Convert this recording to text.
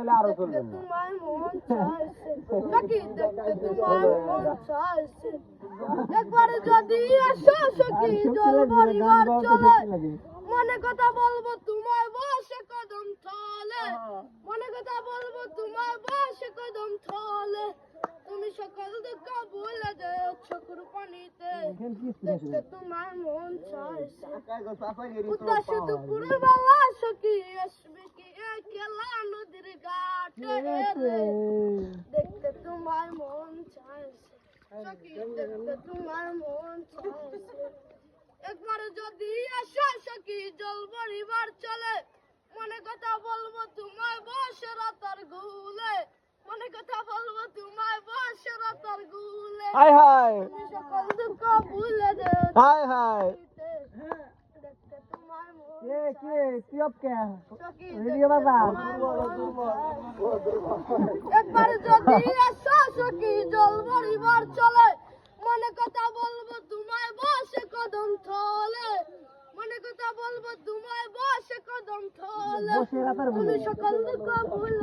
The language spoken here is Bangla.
গেলে আরো চলবে না। তোমার মন চাইছে সখী দেখতে তোমার মন চাইছে একবার যদি আসো সখী জল ভরিবার চলে মনে কথা বলবো তোমার বসে কদম তলে মনে কথা বলবো তোমার বসে কদম তলে তুমি সকল দুঃখ ভুলে যাও চোখের পানিতে দেখতে তোমার মন চাইছে উদাস দুপুর বেলা সখী আসবে কি একলা নদীর ঘাটে দেখতে তোমার মন চাইছে সখী দেখতে তোমার মন চাইছে একবার যদি আসো সখী জল ভরিবার চলে মনে কথা বলবো তোমার বসে রাতার গুলে মনে কথা বলবো তোমার বসে রাতার গুলে হায় হায় তুমি সকল দুঃখ ভুলে যাও হায় হায় দেখতে তোমার মন কে তুই অব কে সখী রেডিও বাজা একবার যদি আসো সখী জল ভরিবার চলে মনে কথা বলবো তোমায় বসে কদম তলে মনে কথা বলবো তোমায় বসে কদম তলে বসে রাতার তুমি সকল দুঃখ ভুলে